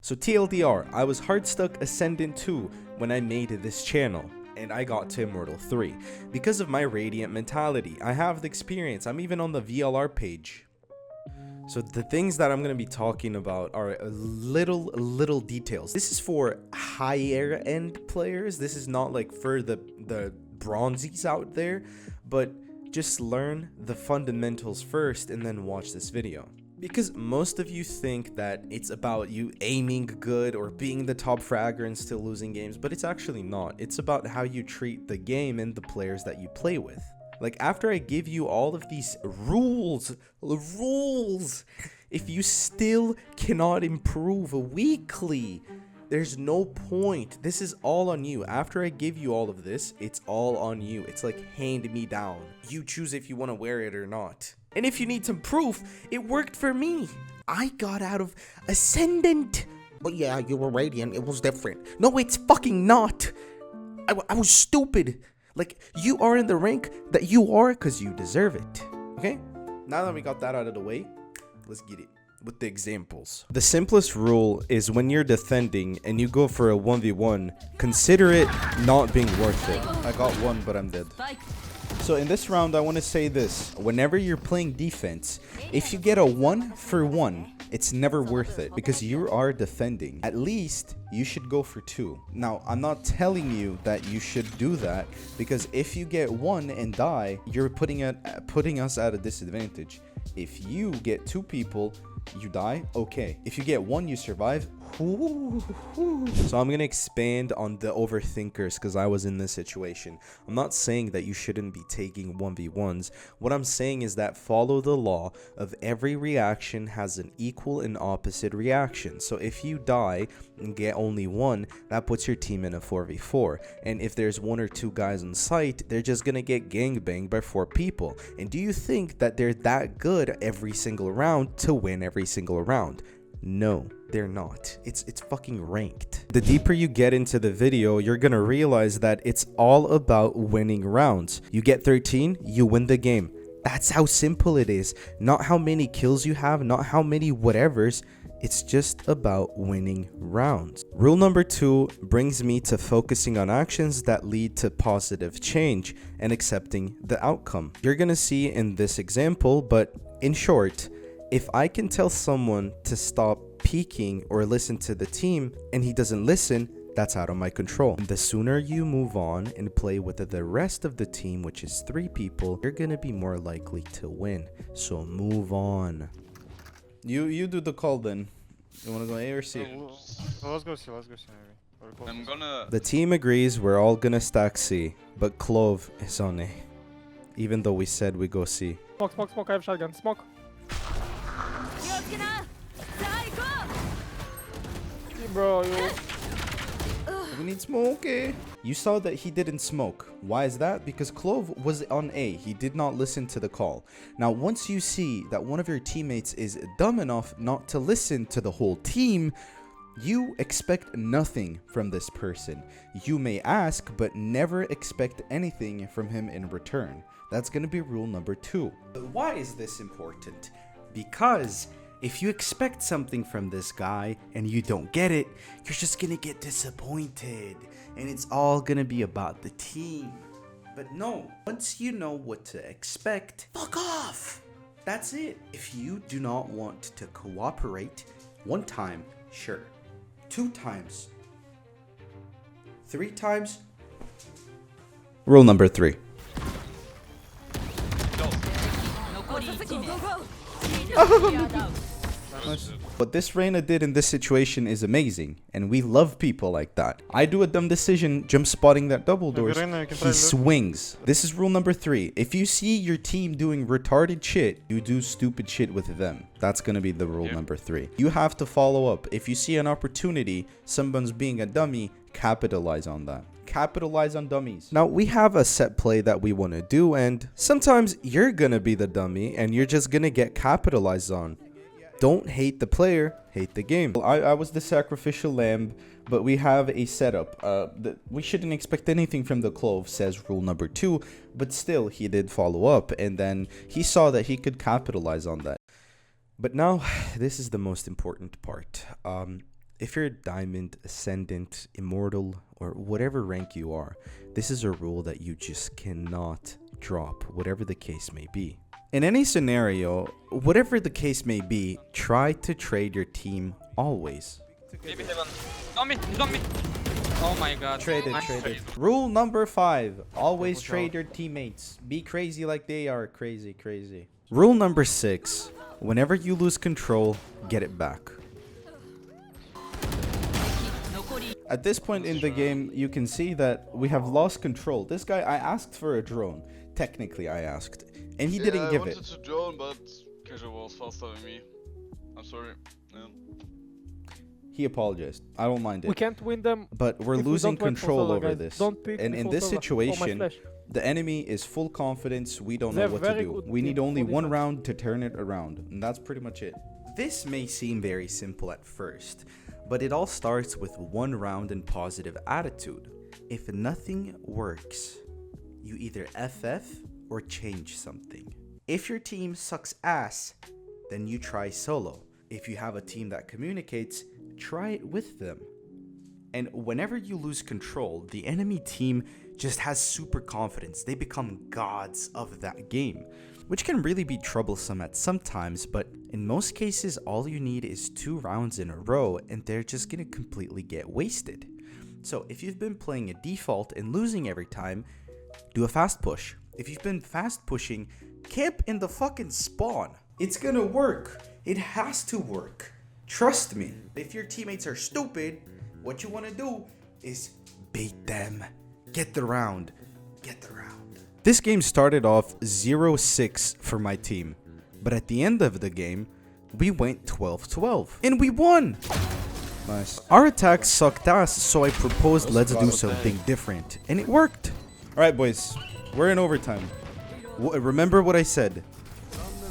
So TLDR, I was Hardstuck Ascendant 2 when I made this channel, and I got to Immortal 3. Because of my Radiant mentality, I have the experience, I'm even on the VLR page. So the things that I'm going to be talking about are little details. This is for higher end players, this is not like for the bronzies out there, but just learn the fundamentals first and then watch this video. Because most of you think that it's about you aiming good or being the top fragger and still losing games, but it's actually not. It's about how you treat the game and the players that you play with. Like, after I give you all of these rules, if you still cannot improve weekly, there's no point. This is all on you. After I give you all of this, it's all on you. It's like hand me down. You choose if you want to wear it or not. And if you need some proof, it worked for me. I got out of Ascendant. But yeah, you were Radiant. It was different. No, it's fucking not. I was stupid. Like, you are in the rank that you are because you deserve it. Okay? Now that we got that out of the way, let's get it with the examples. The simplest rule is when you're defending and you go for a 1v1, consider it not being worth it. I got one, but I'm dead. So in this round, I want to say this. Whenever you're playing defense, if you get a 1-for-1, it's never worth it because you are defending. At least you should go for 2. Now, I'm not telling you that you should do that because if you get 1 and die, you're putting us at a disadvantage. If you get 2 people, you die, okay. If you get 1, you survive. Ooh. So I'm gonna expand on the overthinkers because I was in this situation. I'm not saying that you shouldn't be taking 1v1s. What I'm saying is that follow the law of every reaction has an equal and opposite reaction. So if you die and get only 1, that puts your team in a 4v4. And if there's 1 or 2 guys on site, they're just gonna get gangbanged by 4 people. And do you think that they're that good every single round to win every single round? No, they're not. It's fucking ranked. The deeper you get into the video, you're gonna realize that it's all about winning rounds. You get 13, you win the game. That's how simple it is. Not how many kills you have, not how many whatevers. It's just about winning rounds. Rule number 2 brings me to focusing on actions that lead to positive change and accepting the outcome. You're gonna see in this example, but in short, if I can tell someone to stop peeking or listen to the team and he doesn't listen, that's out of my control. The sooner you move on and play with the rest of the team, which is 3 people, you're gonna be more likely to win. So move on. You do the call then. You wanna go A or C? Let's go C, maybe. The team agrees we're all gonna stack C, but Clove is on A. Even though we said we go C. Smoke, I have shotgun. Smoke. Bro, we need smoke. You saw that he didn't smoke. Why is that? Because Clove was on A. He did not listen to the call. Now, once you see that one of your teammates is dumb enough not to listen to the whole team, you expect nothing from this person. You may ask, but never expect anything from him in return. That's going to be rule number 2. But why is this important? Because if you expect something from this guy and you don't get it, you're just gonna get disappointed and it's all gonna be about the team. But no, once you know what to expect, fuck off. That's it. If you do not want to cooperate, 1 time, sure. 2 times. 3 times. Rule number 3. What this Reyna did in this situation is amazing, and we love people like that. I do a dumb decision jump spotting that double doors, he swings. This is rule number 3. If you see your team doing retarded shit, you do stupid shit with them. That's gonna be the rule number 3. You have to follow up. If you see an opportunity, someone's being a dummy, capitalize on that. Capitalize on dummies. Now, we have a set play that we want to do, and sometimes you're gonna be the dummy and you're just gonna get capitalized on. Don't hate the player, hate the game. I was the sacrificial lamb, but we have a setup. We shouldn't expect anything from the Clove, says rule number 2, but still, he did follow up, and then he saw that he could capitalize on that. But now, this is the most important part. If you're diamond, ascendant, immortal, or whatever rank you are, this is a rule that you just cannot drop, whatever the case may be. In any scenario, whatever the case may be, try to trade your team always. Maybe heaven. Zombie! Oh my god. Traded. Rule number 5, always trade your teammates. Be crazy like they are. Crazy. Rule number 6, whenever you lose control, get it back. At this point in the game, you can see that we have lost control. This guy, I asked for a drone. Technically, I asked. And he didn't give it. I wanted to drone, but Casual was faster than me. I'm sorry. Yeah. He apologized. I don't mind it. We can't win them. But we're if we losing don't wait for control solo, over guys. this. Don't pick And me in for this solo. Oh, my situation, flash. the enemy is full confidence. We don't They know have what to very do. good We need team only for one defense. round to turn it around. And that's pretty much it. This may seem very simple at first, but it all starts with one round and positive attitude. If nothing works, you either FF or change something. If your team sucks ass, then you try solo. If you have a team that communicates, try it with them. And whenever you lose control, the enemy team just has super confidence. They become gods of that game, which can really be troublesome at some times, but in most cases, all you need is 2 rounds in a row and they're just gonna completely get wasted. So if you've been playing a default and losing every time, do a fast push. If you've been fast pushing, camp in the fucking spawn. It's gonna work. It has to work. Trust me. If your teammates are stupid, what you wanna do is bait them. Get the round. This game started off 0-6 for my team, but at the end of the game, we went 12-12, and we won! Nice. Our attack sucked ass, so I proposed let's do something different, and it worked. Alright boys, we're in overtime. Remember what I said.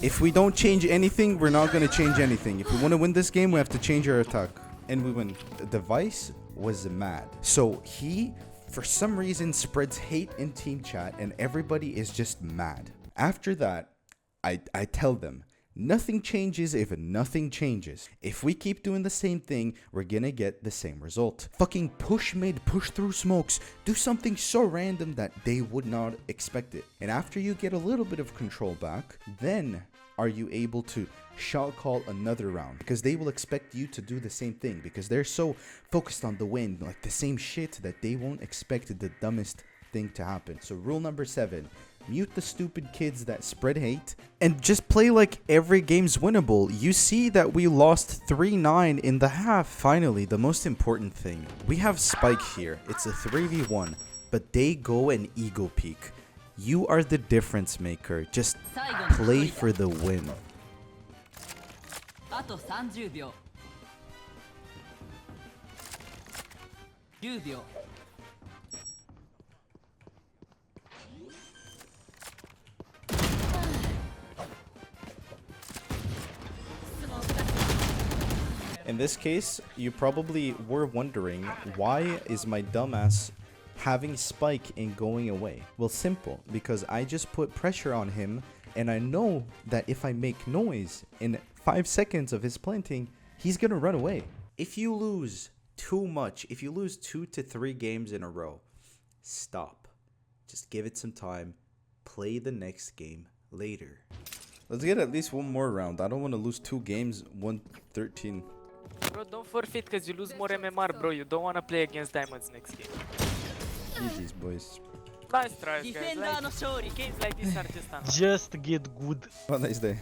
If we don't change anything, we're not gonna change anything. If we wanna win this game, we have to change our attack. And we win. The device was mad. So he, for some reason, spreads hate in team chat and everybody is just mad. After that, I tell them, nothing changes if nothing changes. If we keep doing the same thing, we're gonna get the same result. Fucking push mid, push through smokes, do something so random that they would not expect it. And after you get a little bit of control back, then are you able to shot call another round, because they will expect you to do the same thing because they're so focused on the win, like the same shit, that they won't expect the dumbest thing to happen. So rule number 7, mute the stupid kids that spread hate and just play like every game's winnable. You see that we lost 3-9 in the half. Finally, the most important thing, we have Spike here. It's a 3v1, but they go and ego peak. You are the difference maker. Just play for the win. あと30秒。10秒。 In this case, you probably were wondering, why is my dumbass having Spike and going away? Well, simple, because I just put pressure on him, and I know that if I make noise in 5 seconds of his planting, he's gonna run away. If you lose too much, if you lose 2 to 3 games in a row, stop. Just give it some time. Play the next game later. Let's get at least one more round. I don't want to lose 2 games, 1-13. Bro, don't forfeit because you lose more MMR, bro. You don't want to play against diamonds next game. GG's, boys. Nice tries, guys. Like, games like this are just unlucky. Just get good. Have a nice day.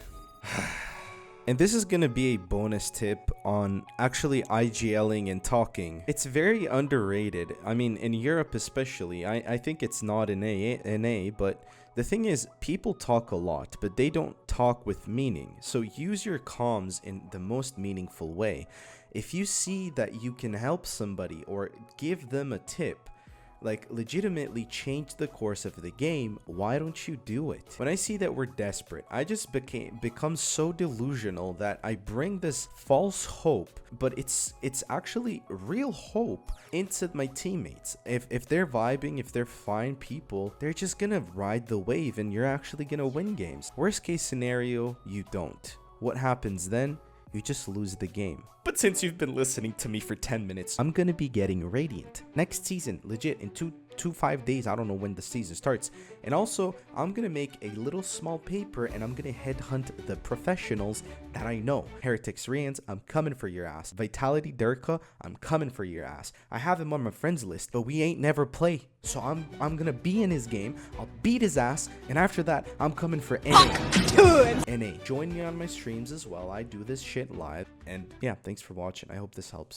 And this is gonna be a bonus tip on actually IGLing and talking. It's very underrated. I mean, in Europe especially, I think it's not in NA, but the thing is, people talk a lot, but they don't talk with meaning. So use your comms in the most meaningful way. If you see that you can help somebody or give them a tip, like legitimately change the course of the game, why don't you do it? When I see that we're desperate, I just become so delusional that I bring this false hope, but it's actually real hope into my teammates. If they're vibing, if they're fine people, they're just gonna ride the wave and you're actually gonna win games. Worst case scenario, you don't. What happens then? You just lose the game. But since you've been listening to me for 10 minutes, I'm gonna be getting Radiant next season, legit, in 5 days. I don't know when the season starts. And also, I'm gonna make a little small paper and I'm gonna headhunt the professionals that I know. Heretics Rians, I'm coming for your ass. Vitality Durka, I'm coming for your ass. I have him on my friends list, but we ain't never play. So I'm gonna be in his game, I'll beat his ass, and after that, I'm coming for NA. NA. Join me on my streams as well. I do this shit live. And yeah, thanks for watching. I hope this helps.